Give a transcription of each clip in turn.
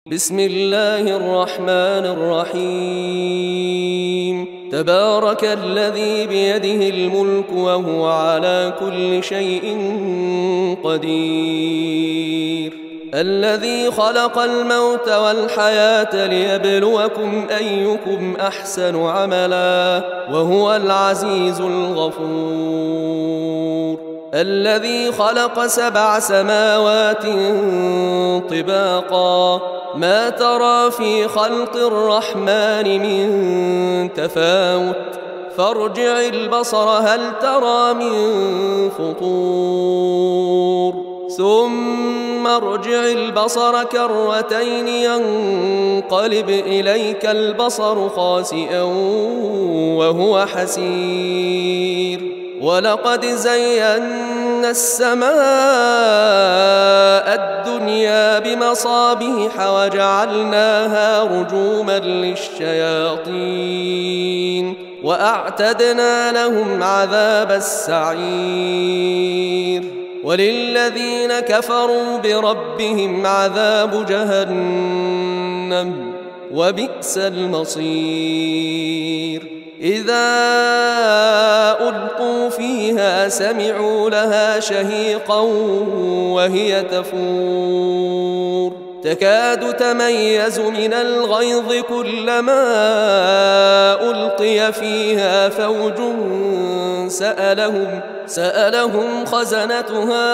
بسم الله الرحمن الرحيم تبارك الذي بيده الملك وهو على كل شيء قدير الذي خلق الموت والحياة ليبلوكم أيكم أحسن عملا وهو العزيز الغفور الذي خلق 7 سماوات طباقا ما ترى في خلق الرحمن من تفاوت فارجع البصر هل ترى من فطور ثم ارجع البصر كرتين ينقلب إليك البصر خاسئا وهو حسير ولقد زينا السماء الدنيا بمصابيح وجعلناها رجوما للشياطين وأعتدنا لهم عذاب السعير وللذين كفروا بربهم عذاب جهنم وبئس المصير إذا ألقوا فيها سمعوا لها شهيقا وهي تفور تكاد تميز من الغيظ كلما ألقي فيها فوج سألهم خزنتها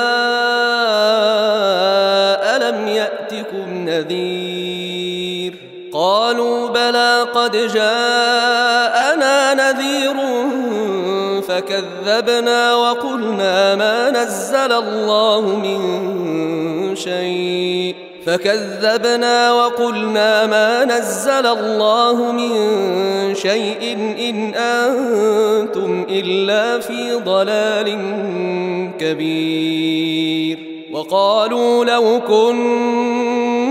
ألم يأتكم نذير قالوا بلى قد جاءنا نذير فكذبنا وقلنا ما نزل الله من شيء إن أنتم إلا في ضلال كبير وقالوا لو كنا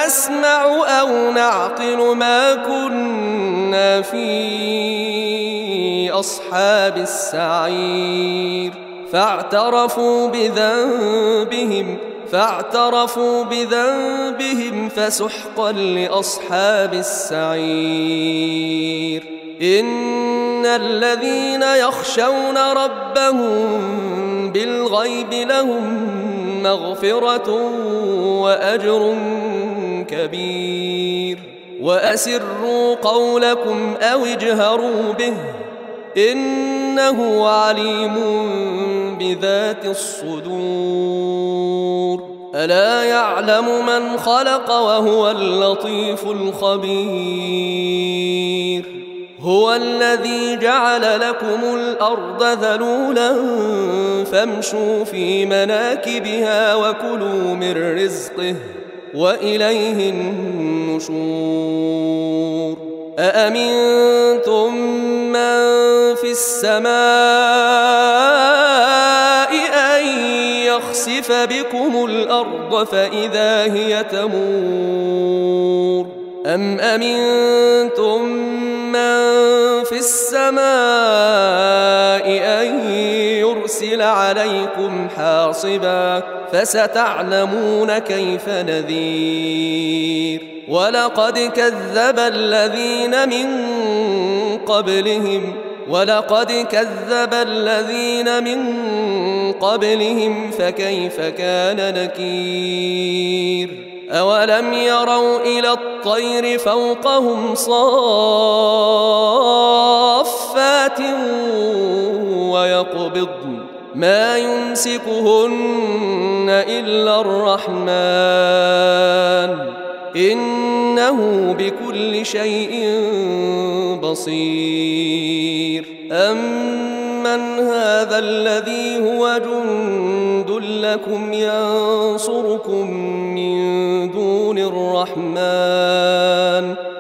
نسمع أو نعقل ما كنا في أصحاب السعير فاعترفوا بذنبهم فسحقا لأصحاب السعير إن الذين يخشون ربهم بالغيب لهم مغفرة وأجر كبير وأسروا قولكم أو اجهروا به إنه عليم بذات الصدور ألا يعلم من خلق وهو اللطيف الخبير هو الذي جعل لكم الأرض ذلولا فامشوا في مناكبها وكلوا من رزقه وإليه النشور أأمنتم من في السماء أن يخسف بكم الأرض فإذا هي تمور أم أمنتم من في السماء أن يرسل عليكم حاصبا فستعلمون كيف نذير ولقد كذب الذين من قبلهم فكيف كان نكير أولم يروا إلى الطير فوقهم صافات ويقبضن ما يمسكهن إلا الرحمن إنه بكل شيء بصير أمن هذا الذي هو جند لكم ينصركم من دون الرحمن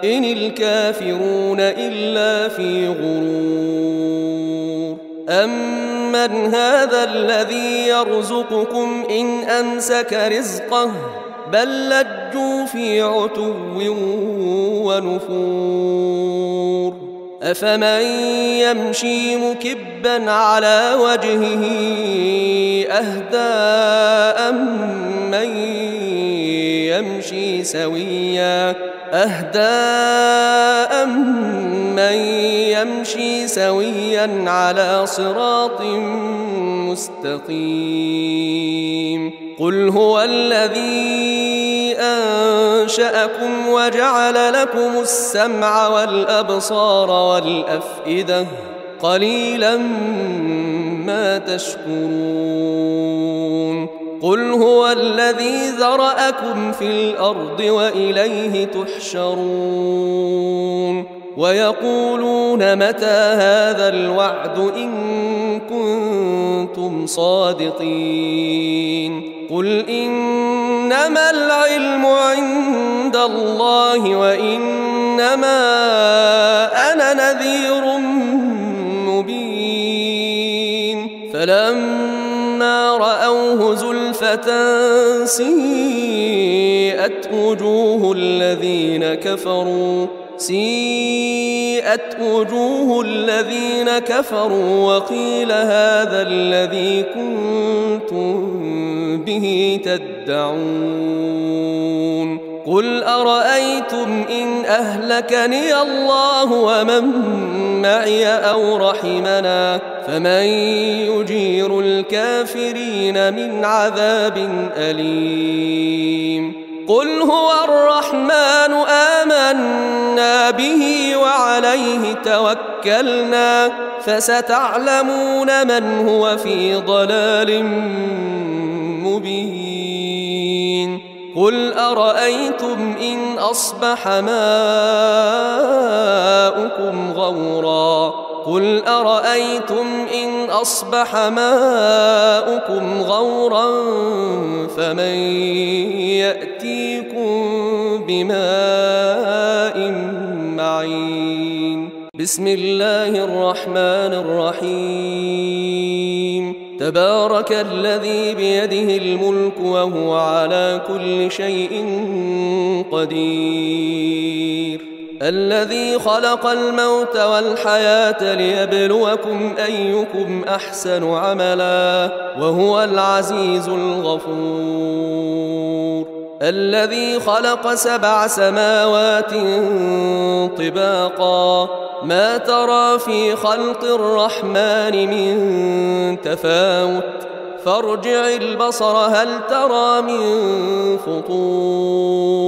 إن الكافرون إلا في غرور أمن هذا الذي يرزقكم إن أمسك رزقه بل لجوا في عتو ونفور أفمن يمشي مكبا على وجهه أهدى أمن يمشي سويا أهدى أمن يمشي سويا على صراط مستقيم قل هو الذي أنشأكم وجعل لكم السمع والأبصار والأفئدة قليلا ما تشكرون قل هو الذي ذرأكم في الأرض وإليه تحشرون ويقولون متى هذا الوعد إن كنتم صادقين قل إنما العلم عند الله وإنما أنا نذير مبين فلما رأوه زلفة سيئت وجوه الذين كفروا وقيل هذا الذي كنتم به تدعون قل أرأيتم إن أهلكني الله ومن معي أو رحمنا فمن يجير الكافرين من عذاب أليم قل هو الرحمن آمنا به وعليه توكلنا فستعلمون من هو في ضلال مبين قل أرأيتم إن أصبح ماؤكم غورا فمن يأتيكم بماء معين بسم الله الرحمن الرحيم تبارك الذي بيده الملك وهو على كل شيء قدير الذي خلق الموت والحياة ليبلوكم أيكم أحسن عملا وهو العزيز الغفور الذي خلق 7 سماوات طباقا ما ترى في خلق الرحمن من تفاوت فارجع البصر هل ترى من فطور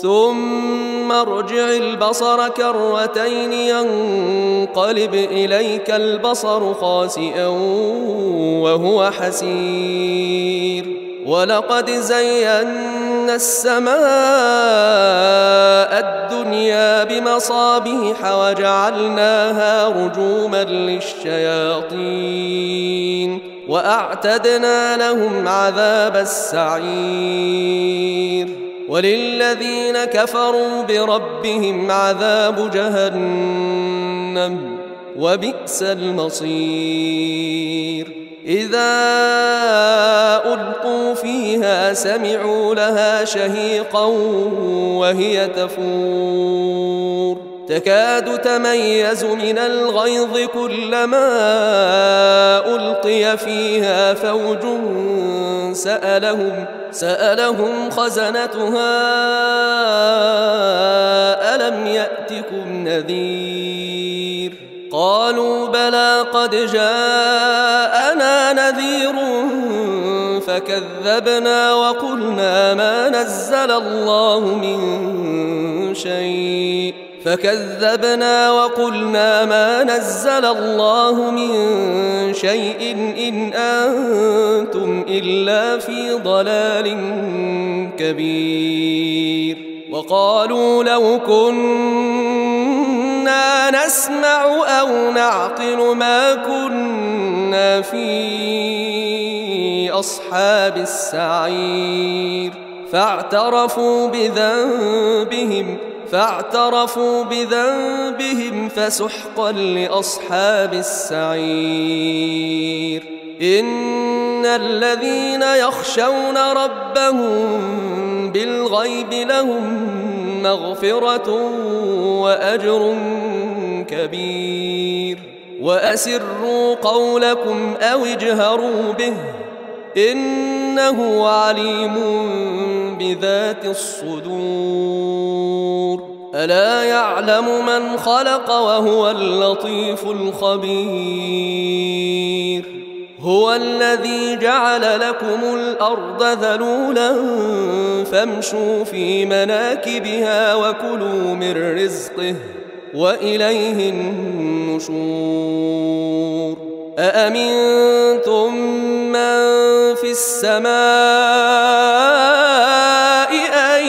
ثم ارجع البصر كرتين ينقلب إليك البصر خاسئا وهو حسير ولقد زينا السماء الدنيا بمصابيح وجعلناها رجوما للشياطين وأعتدنا لهم عذاب السعير وللذين كفروا بربهم عذاب جهنم وبئس المصير إذا ألقوا فيها سمعوا لها شهيقا وهي تفور تكاد تميز من الغيظ كلما ألقي فيها فوج سألهم خزنتها ألم يأتكم نذير قالوا بلى قد جاءنا نذير فكذبنا وقلنا ما نزل الله من شيء إن أنتم إلا في ضلال كبير وقالوا لو كنا نسمع أو نعقل ما كنا في أصحاب السعير فاعترفوا بذنبهم فسحقا لأصحاب السعير إن الذين يخشون ربهم بالغيب لهم مغفرة وأجر كبير وأسروا قولكم أو اجهروا به إنه عليم بذات الصدور ألا يعلم من خلق وهو اللطيف الخبير هو الذي جعل لكم الأرض ذلولا فامشوا في مناكبها وكلوا من رزقه وإليه النشور أأمنتم من في السماء أن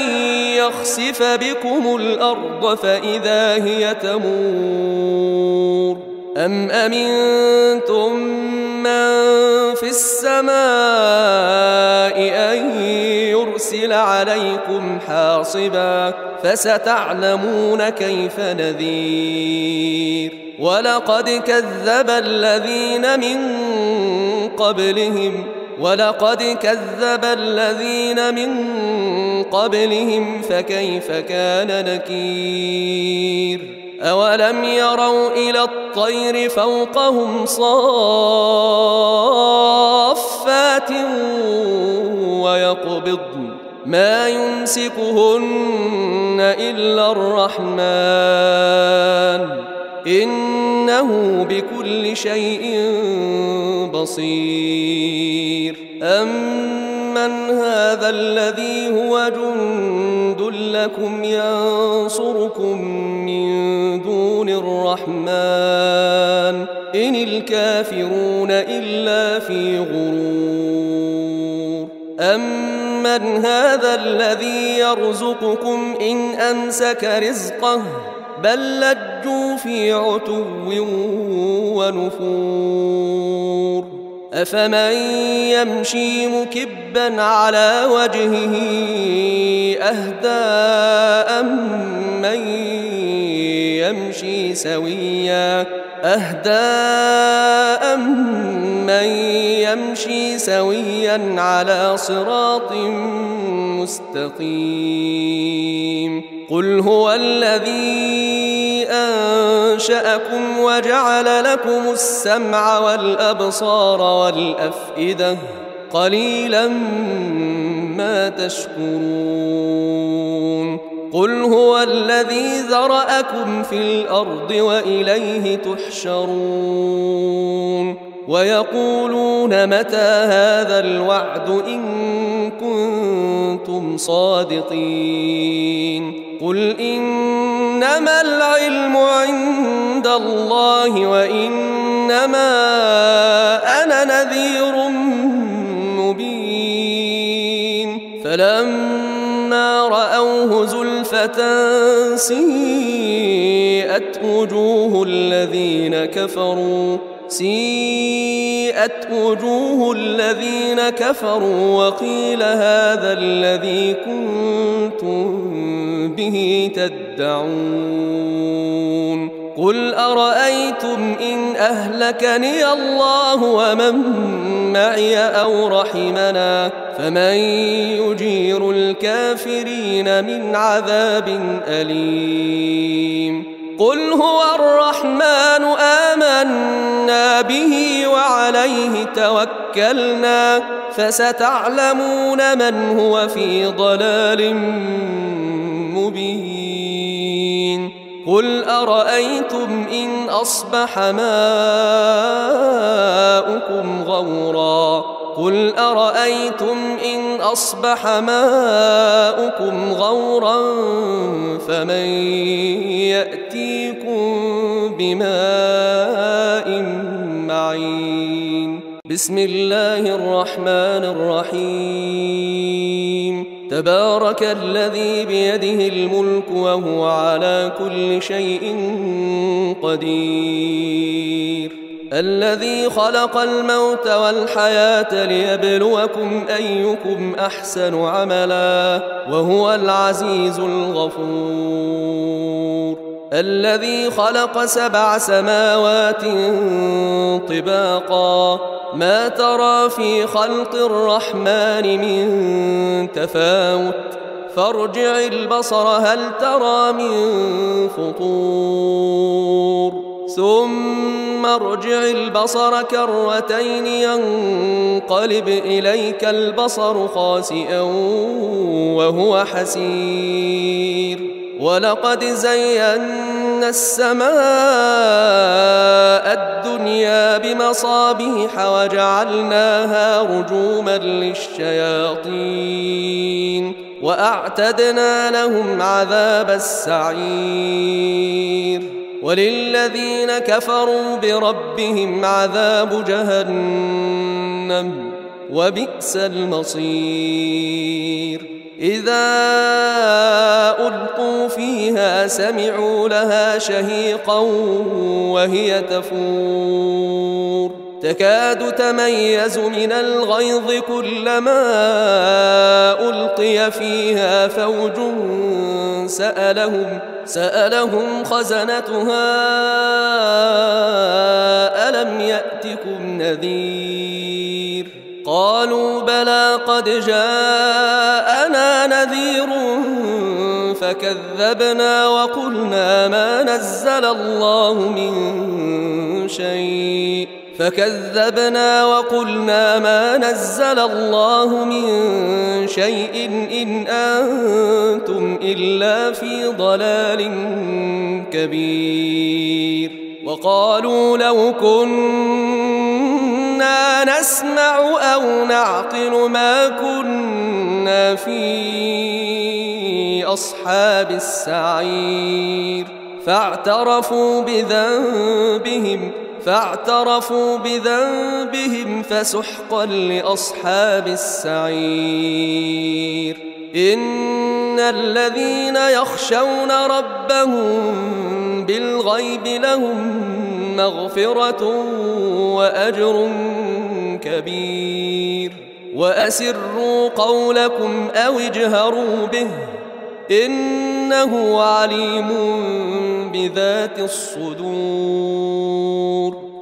يخسف بكم الأرض فإذا هي تمور أم أمنتم من في السماء أن يرسل عليكم حاصبا فستعلمون كيف نذير ولقد كذب الذين من قبلهم فكيف كان نكير أولم يروا إلى الطير فوقهم صافات ويقبضن ما يمسكهن إلا الرحمن إنه بكل شيء بصير أمن هذا الذي هو جند لكم ينصركم من دون الرحمن إن الكافرون إلا في غرور أمن هذا الذي يرزقكم إن أمسك رزقه بل لجوا في عتو ونفور أفمن يمشي مكبا على وجهه أهدى أمن يمشي سويا على صراط مستقيم قل هو الذي أنشأكم وجعل لكم السمع والأبصار والأفئدة قليلا ما تشكرون قل هو الذي ذرأكم في الأرض وإليه تحشرون ويقولون متى هذا الوعد إن كنتم صادقين قل إنما العلم عند الله وإنما أنا نذير مبين فلما رأوه زلفة سيئت وجوه الذين كفروا وقيل هذا الذي كنتم به تدعون قل أرأيتم إن أهلكني الله ومن معي أو رحمنا فمن يجير الكافرين من عذاب أليم قل هو الرحمن آمنا به وعليه توكلنا فستعلمون من هو في ضلال مبين قل أرأيتم إن أصبح ماؤكم غورا فمن يأتيكم بماء معين بسم الله الرحمن الرحيم تبارك الذي بيده الملك وهو على كل شيء قدير الذي خلق الموت والحياة ليبلوكم أيكم أحسن عملا وهو العزيز الغفور الذي خلق 7 سماوات طباقا ما ترى في خلق الرحمن من تفاوت فارجع البصر هل ترى من فطور ثم ارجع البصر كرتين ينقلب إليك البصر خاسئا وهو حسير ولقد زينا السماء الدنيا بمصابيح وجعلناها رجوما للشياطين وأعتدنا لهم عذاب السعير وللذين كفروا بربهم عذاب جهنم وبئس المصير إذا ألقوا فيها سمعوا لها شهيقا وهي تفور تكاد تميز من الغيظ كلما ألقي فيها فوج سألهم خزنتها ألم يأتكم نذير قالوا بلى قد جاءنا نذير فكذبنا وقلنا ما نزل الله من شيء إن أنتم إلا في ضلال كبير وقالوا لو كنا نسمع أو نعقل ما كنا في أصحاب السعير فاعترفوا بذنبهم فسحقا لأصحاب السعير إن الذين يخشون ربهم بالغيب لهم مغفرة وأجر كبير وأسروا قولكم أو اجهروا به إنه عليم بذات الصدور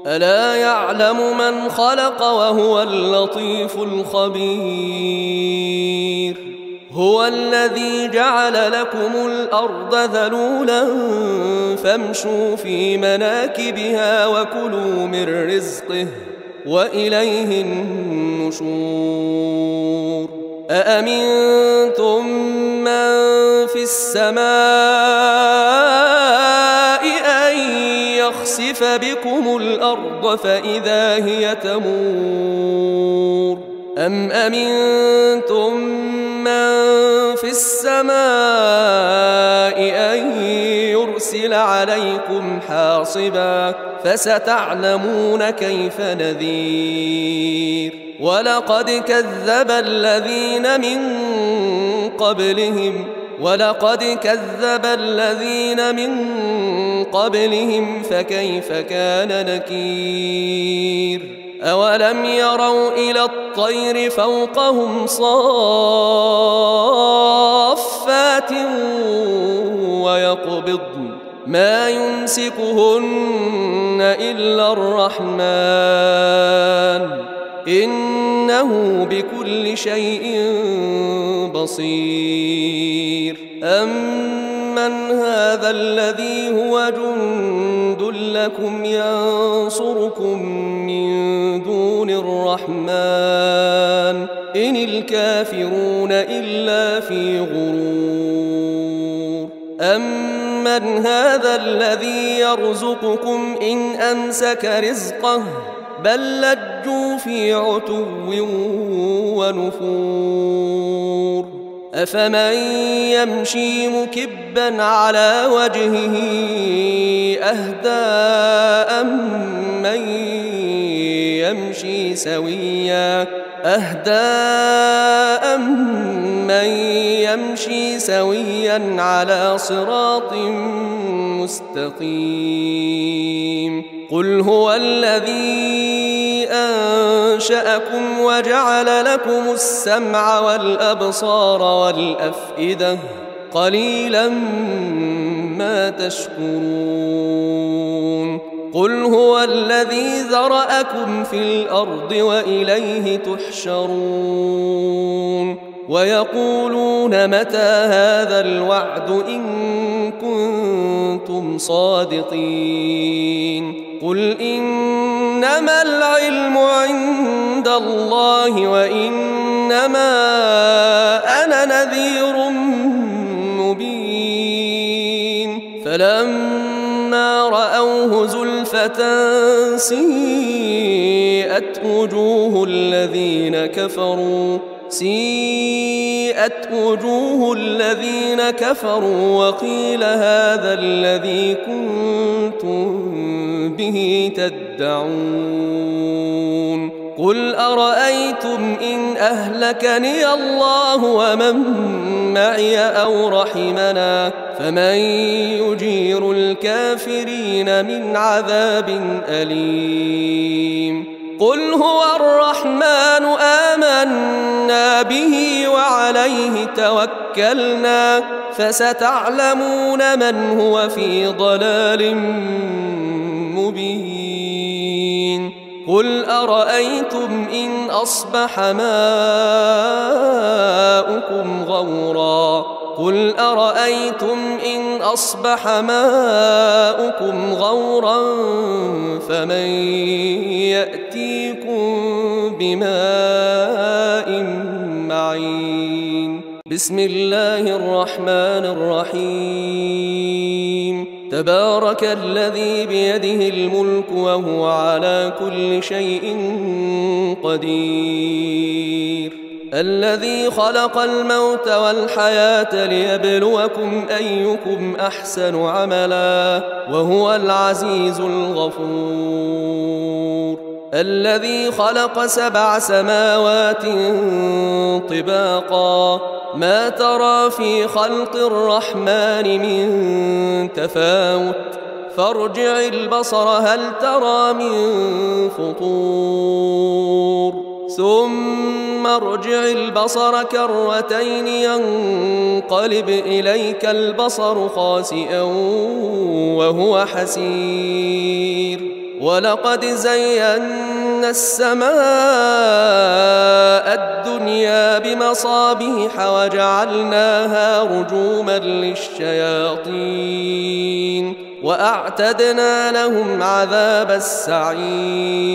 ألا يعلم من خلق وهو اللطيف الخبير هو الذي جعل لكم الأرض ذلولا فامشوا في مناكبها وكلوا من رزقه وإليه النشور أأمنتم من في السماء أن يخسف بكم الأرض فإذا هي تمور أم أمنتم من في السماء أن يرسل عليكم حاصبا فستعلمون كيف نذير ولقد كذب الذين من قبلهم فكيف كان نكير أولم يروا إلى الطير فوقهم صافات ويقبضن ما يمسكهن إلا الرحمن إنه بكل شيء بصير أمن هذا الذي هو جند لكم ينصركم من دون الرحمن إن الكافرون إلا في غرور أمن هذا الذي يرزقكم إن أمسك رزقه بل لجوا في عتو ونفور أفمن يمشي مكبا على وجهه أهدى أمن يمشي سويا على صراط مستقيم قل هو الذي أنشأكم وجعل لكم السمع والأبصار والأفئدة قليلا ما تشكرون قل هو الذي ذرأكم في الأرض وإليه تحشرون ويقولون متى هذا الوعد إن كنتم صادقين قل إنما العلم عند الله وإنما أنا نذير مبين فلما رأوه زلفة سيئت وجوه الذين كفروا وقيل هذا الذي كنتم به تدعون قل أرأيتم إن أهلكني الله ومن معي أو رحمنا فمن يجير الكافرين من عذاب أليم قل هو الرحمن آمنا به وعليه توكلنا فستعلمون من هو في ضلال مبين قل أرأيتم إن أصبح ماؤكم غورا فمن يأتيكم بماء معين بسم الله الرحمن الرحيم تبارك الذي بيده الملك وهو على كل شيء قدير الذي خلق الموت والحياة ليبلوكم أيكم أحسن عملا وهو العزيز الغفور الذي خلق 7 سماوات طباقا ما ترى في خلق الرحمن من تفاوت فارجع البصر هل ترى من فطور ثم ارجع البصر كرتين ينقلب إليك البصر خاسئا وهو حسير ولقد زينا السماء الدنيا بمصابيح وجعلناها رجوما للشياطين وأعتدنا لهم عذاب السعير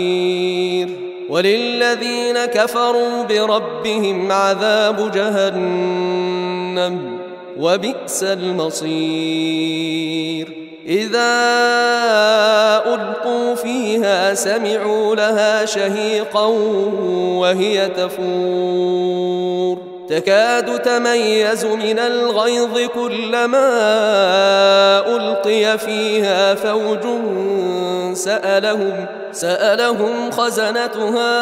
وللذين كفروا بربهم عذاب جهنم وبئس المصير إذا ألقوا فيها سمعوا لها شهيقا وهي تفور تكاد تميز من الغيظ كلما ألقي فيها فوج سألهم خزنتها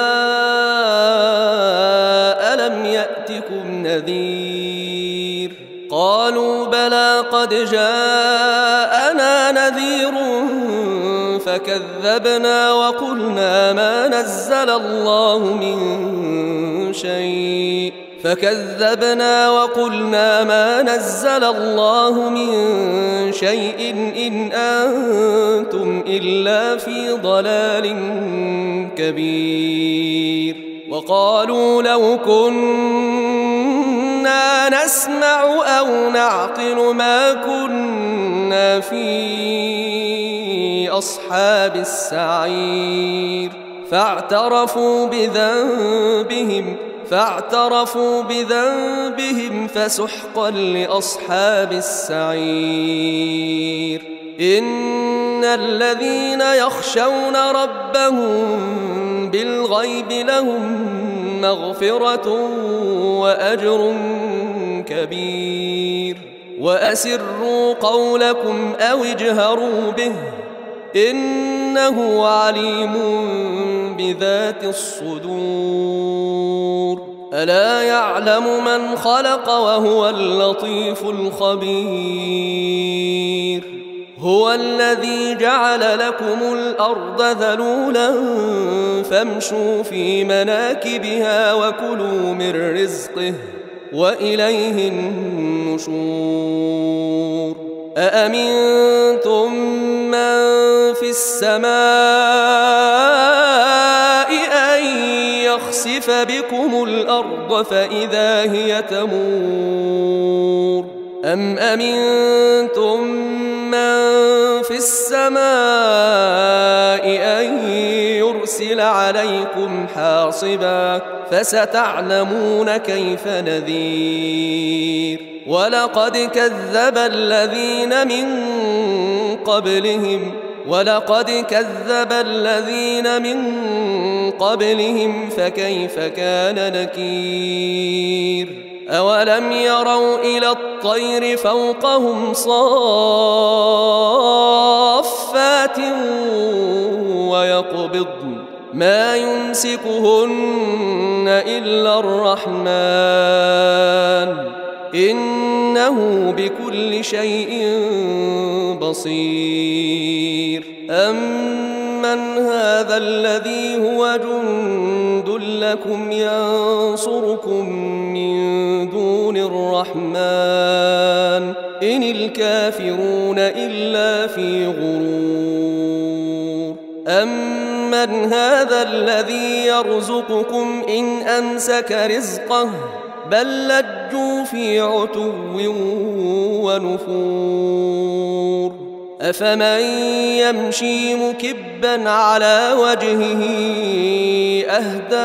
ألم يأتكم نذير قالوا بلى قد جاءنا نذير فكذبنا وقلنا ما نزل الله من شيء إن أنتم إلا في ضلال كبير وقالوا لو كنا نسمع أو نعقل ما كنا في أصحاب السعير فاعترفوا بذنبهم فسحقا لأصحاب السعير إن الذين يخشون ربهم بالغيب لهم مغفرة وأجر كبير وأسروا قولكم أو اجهروا به إنه عليم بذات الصدور ألا يعلم من خلق وهو اللطيف الخبير هو الذي جعل لكم الأرض ذلولا فامشوا في مناكبها وكلوا من رزقه وإليه النشور أأمنتم من في السماء أن يخسف بكم بكم الأرض فإذا هي تمور أم أمنتم من في السماء أن يرسل عليكم حاصبا فستعلمون كيف نذير ولقد كذب الذين من قبلهم فكيف كان نكير أولم يروا إلى الطير فوقهم صافات ويقبضن ما يمسكهن إلا الرحمن إنه بكل شيء بصير أمن هذا الذي هو جند لكم ينصركم من دون الرحمن إن الكافرون إلا في غرور أمن هذا الذي يرزقكم إن أمسك رزقه بل لجوا في عتو ونفور أفمن يمشي مكبا على وجهه أهدى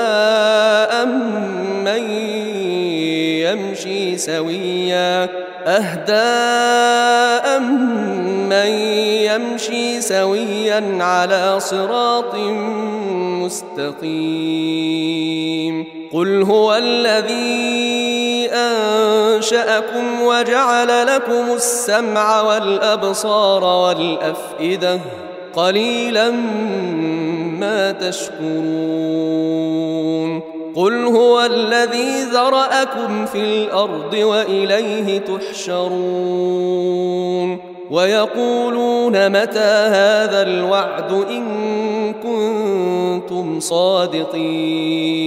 أمن يمشي سويا على صراط مستقيم قل هو الذي أنشأكم وجعل لكم السمع والأبصار والأفئدة قليلا ما تشكرون قل هو الذي ذرأكم في الأرض وإليه تحشرون ويقولون متى هذا الوعد إن كنتم صادقين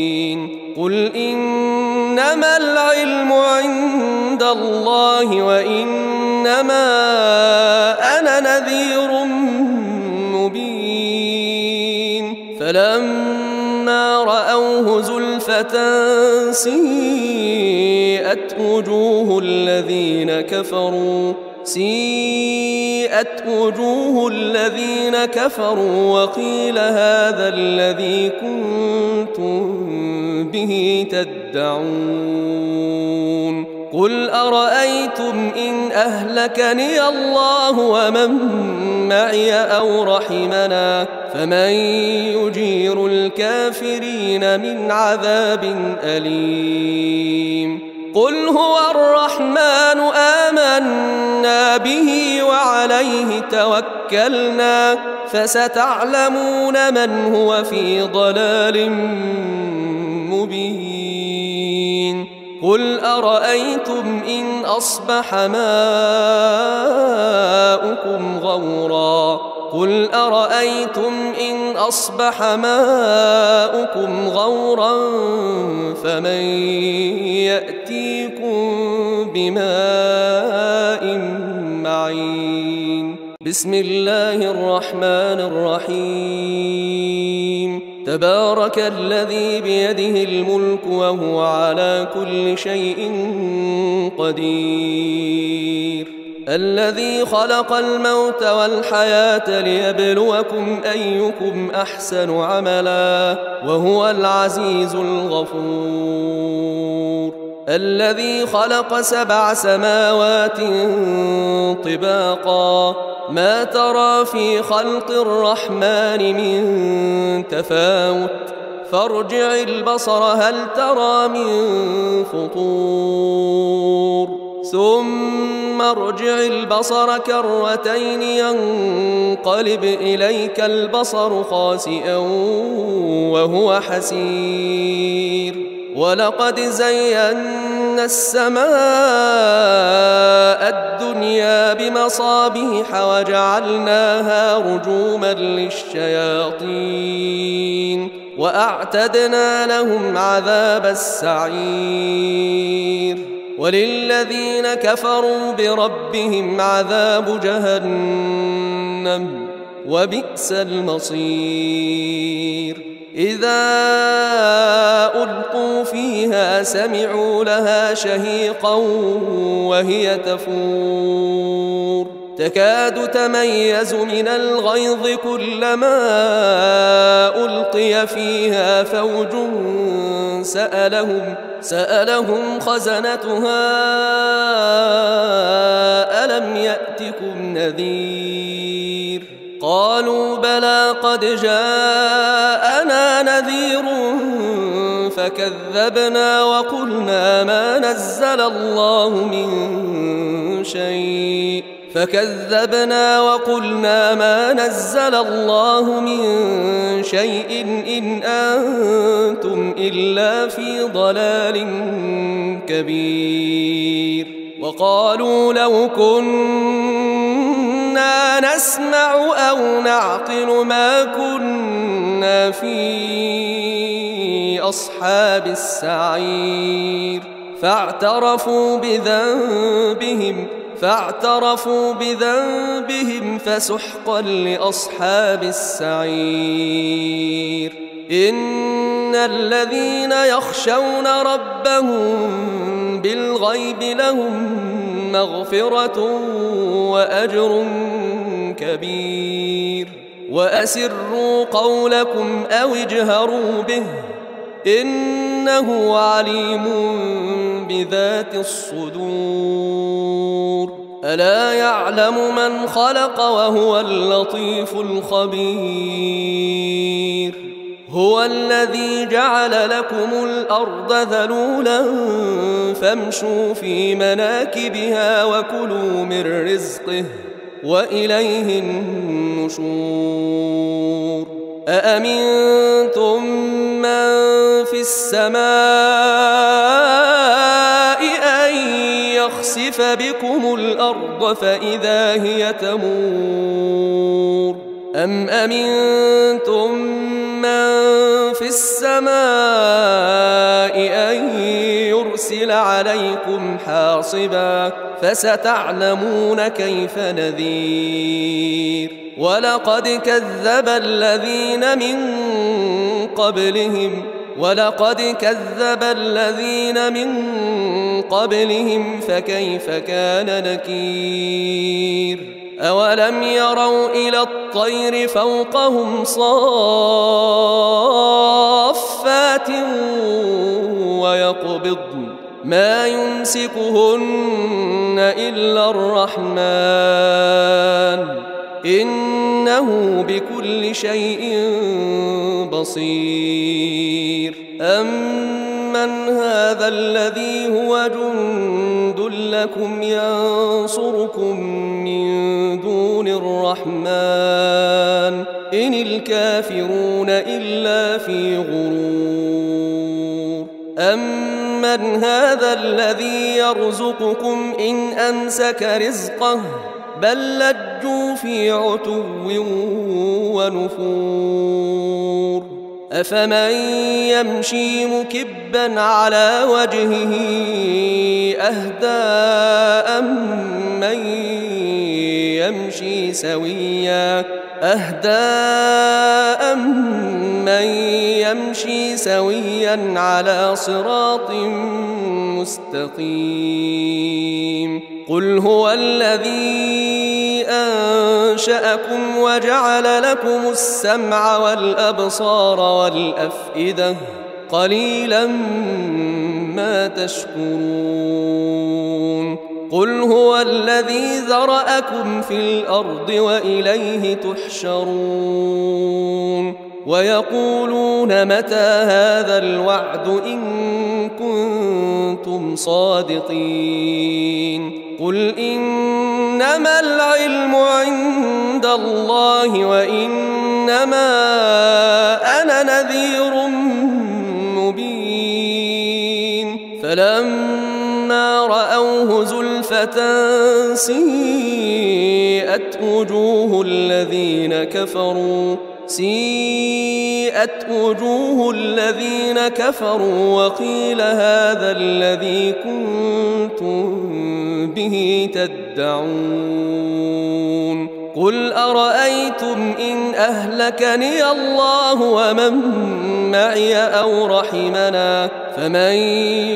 قل إنما العلم عند الله وإنما أنا نذير مبين فلما رأوه زلفة سيئت وجوه الذين كفروا وقيل هذا الذي كنتم به تدعون قل أرأيتم إن أهلكني الله ومن معي أو رحمنا فمن يجير الكافرين من عذاب أليم قل هو الرحمن آمنا به وعليه توكلنا فستعلمون من هو في ضلال مبين قل أرأيتم إن أصبح ماؤكم غورا فمن يأتيكم بماء معين بسم الله الرحمن الرحيم تبارك الذي بيده الملك وهو على كل شيء قدير الذي خلق الموت والحياة ليبلوكم أيكم أحسن عملا وهو العزيز الغفور الذي خلق 7 سماوات طباقا ما ترى في خلق الرحمن من تفاوت فارجع البصر هل ترى من فطور ثم ارجع البصر كرتين ينقلب إليك البصر خاسئا وهو حسير ولقد زينا السماء الدنيا بمصابيح وجعلناها رجوما للشياطين وأعتدنا لهم عذاب السعير وللذين كفروا بربهم عذاب جهنم وبئس المصير إذا ألقوا فيها سمعوا لها شهيقا وهي تفور تكاد تميز من الغيظ كلما ألقي فيها فوج سألهم خزنتها ألم يأتكم نذير قالوا بلى قد جاءنا نذير فكذبنا وقلنا ما نزل الله من شيء إن أنتم إلا في ضلال كبير وقالوا لو كنا نسمع أو نعقل ما كنا في أصحاب السعير فاعترفوا بذنبهم فسحقا لأصحاب السعير إن الذين يخشون ربهم بالغيب لهم مغفرة وأجر كبير وأسروا قولكم أو اجهروا به إنه عليم بذات الصدور ألا يعلم من خلق وهو اللطيف الخبير هو الذي جعل لكم الأرض ذلولا فامشوا في مناكبها وكلوا من رزقه وإليه النشور أأمنتم من في السماء أن يخسف بكم الأرض فإذا هي تمور أم أمنتم من في السماء أن يرسل عليكم حاصبا فستعلمون كيف نذير ولقد كذب الذين من قبلهم فكيف كان نكير أولم يروا إلى الطير فوقهم صافات ويقبضن ما يمسكهن إلا الرحمن إنه بكل شيء بصير أمن هذا الذي هو جند لكم ينصركم من دون الرحمن إن الكافرون إلا في غرور أمن هذا الذي يرزقكم إن أمسك رزقه بل لجوا في عتو ونفور أفمن يمشي مكبا على وجهه أهدى أمن يمشي سويا على صراط مستقيم قل هو الذي أنشأكم وجعل لكم السمع والأبصار والأفئدة قليلا ما تشكرون قل هو الذي ذرأكم في الأرض وإليه تحشرون ويقولون متى هذا الوعد إن كنتم صادقين قل إنما العلم عند الله وإنما أنا نذير مبين فلما رأوه زلفة سيئت وجوه الذين كفروا وقيل هذا الذي كنتم به تدعون قل أرأيتم إن أهلكني الله ومن معي أو رحمنا فمن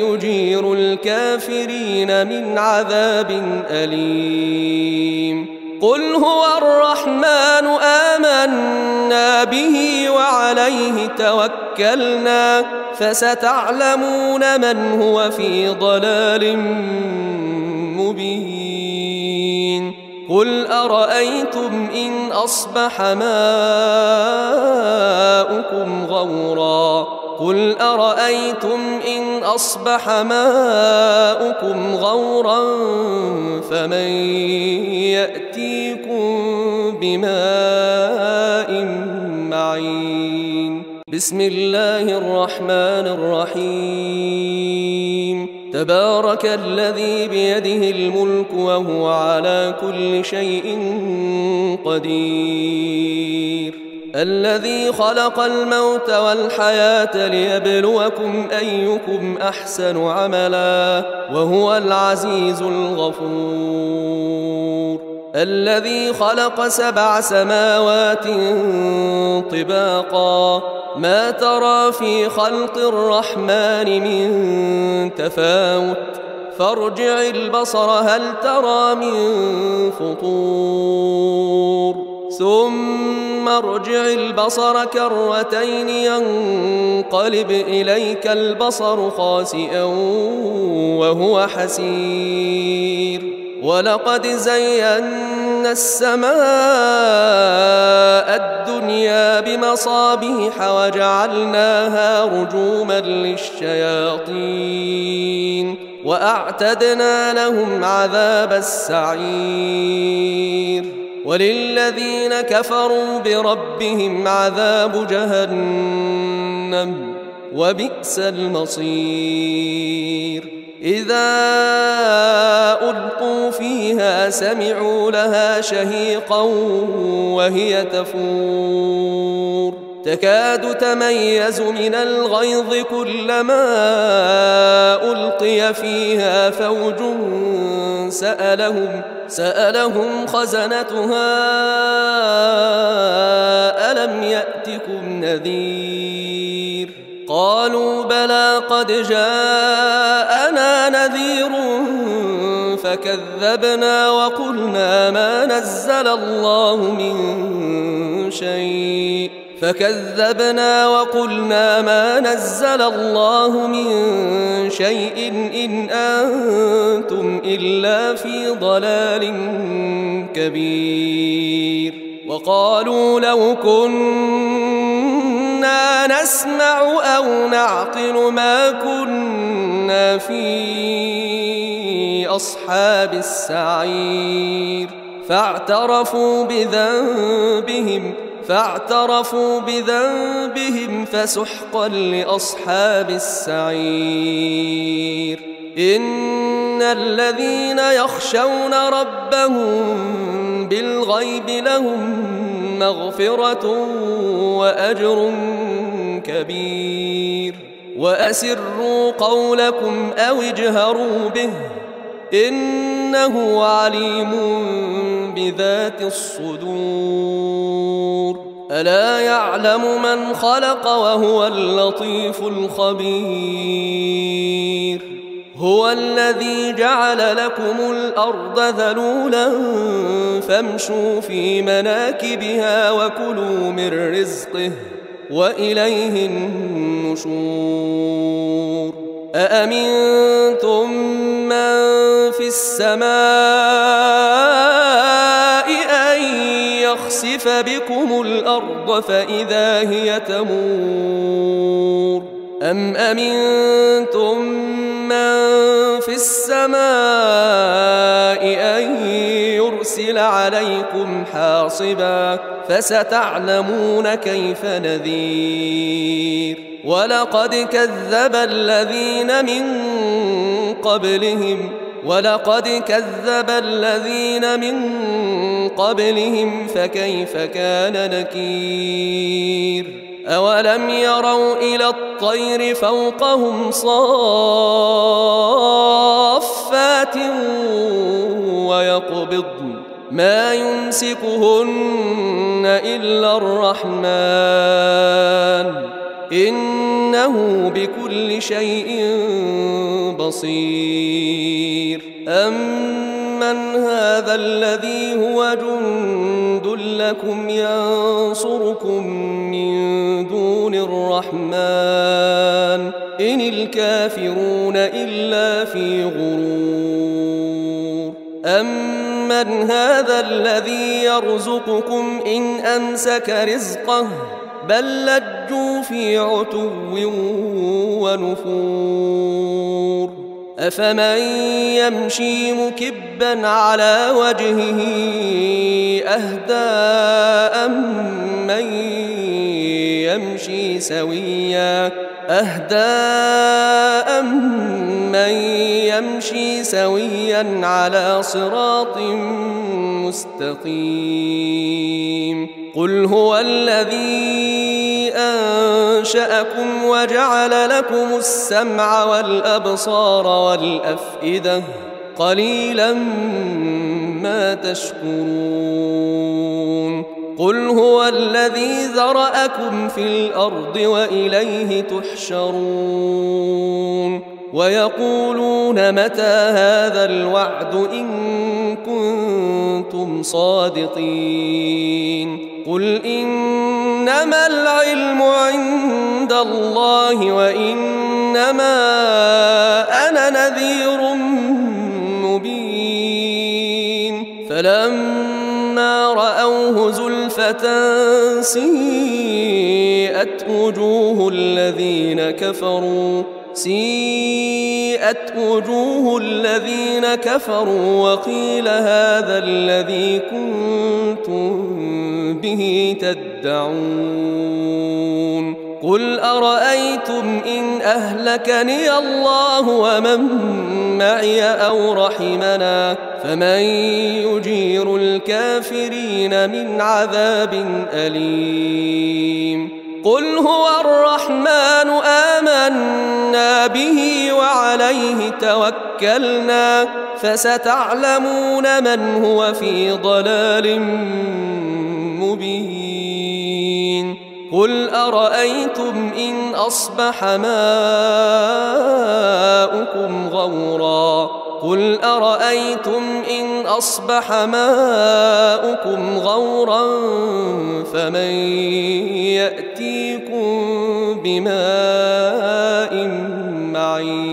يجير الكافرين من عذاب أليم قل هو الرحمن آمنا به وعليه توكلنا فستعلمون من هو في ضلال مبين قل أرأيتم إن أصبح ماؤكم غورا قل أرأيتم إن أصبح ماؤكم غورا فمن يأتيكم بماء معين بسم الله الرحمن الرحيم تبارك الذي بيده الملك وهو على كل شيء قدير الذي خلق الموت والحياة ليبلوكم أيكم أحسن عملا وهو العزيز الغفور الذي خلق 7 سماوات طباقا ما ترى في خلق الرحمن من تفاوت فارجع البصر هل ترى من فطور ثم ارجع البصر كرتين ينقلب إليك البصر خاسئا وهو حسير ولقد زينا السماء الدنيا بمصابيح وجعلناها رجوما للشياطين وأعتدنا لهم عذاب السعير وللذين كفروا بربهم عذاب جهنم وبئس المصير إذا ألقوا فيها سمعوا لها شهيقا وهي تفور تكاد تميز من الغيظ كلما ألقي فيها فوج سألهم خزنتها ألم يأتكم نذير قالوا بلى قد جاءنا نذير فكذبنا وقلنا ما نزل الله من شيء إن أنتم إلا في ضلال كبير وقالوا لو كنا نسمع أو نعقل ما كنا في أصحاب السعير فاعترفوا بذنبهم فسحقا لأصحاب السعير إن الذين يخشون ربهم بالغيب لهم مغفرة وأجر كبير وأسروا قولكم أو اجهروا به إنه عليم بذات الصدور ألا يعلم من خلق وهو اللطيف الخبير هو الذي جعل لكم الأرض ذلولا فامشوا في مناكبها وكلوا من رزقه وإليه النشور أأمنتم من في السماء أن يخسف بكم الأرض فإذا هي تمور أم أمنتم من في السماء أن يرسل عليكم حاصبا فستعلمون كيف نذير ولقد كذب الذين من قبلهم فكيف كان نكير أولم يروا إلى الطير فوقهم صافات ما يمسكهن إلا الرحمن إنه بكل شيء بصير أمن هذا الذي هو جند لكم ينصركم من دون الرحمن إن الكافرون إلا في غرور أمن هذا الذي يرزقكم إن أمسك رزقه بل لجوا في عتو ونفور أفمن يمشي مكبا على وجهه أهدى أمن يمشي سويا على صراط مستقيم قل هو الذي أنشأكم وجعل لكم السمع والأبصار والأفئدة قليلا ما تشكرون قل هو الذي ذرأكم في الأرض وإليه تحشرون ويقولون متى هذا الوعد إن كنتم صادقين قل إنما العلم عند الله وإنما أنا نذير مبين فلما رأوه زلفة سيئت وجوه الذين كفروا وقيل هذا الذي كنتم به تدعون قل أرأيتم إن أهلكني الله ومن معي أو رحمنا فمن يجير الكافرين من عذاب أليم قل هو الرحمن آمنا به وعليه توكلنا فستعلمون من هو في ضلال مبين قل أرأيتم إن أصبح ماؤكم غورا فمن يأتيكم بماء معين